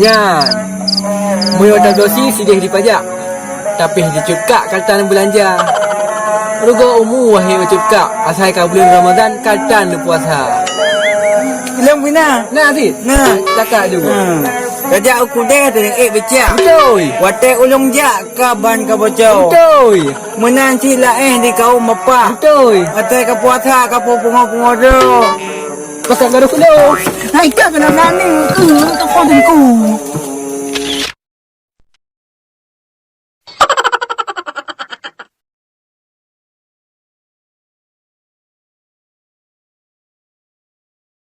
Yan. Mui otak dosi sidih dipajak. Tapi dicukak kaltan belanja. Rugo umu wahai cukak. Asai ka bulan Ramadan kaltan puasa. Ilang bina. Nah, Aziz. Nah. Cakap juga. Kerja aku deh tu yang becak. Betul. Watek ulung jak kaban ka bocau. Betul. Menan cila di kau mepa. Betul. Watek ka puasa ka pungo-pungo do. Pasal garu kulo. Hai ka kena nani. Kau kau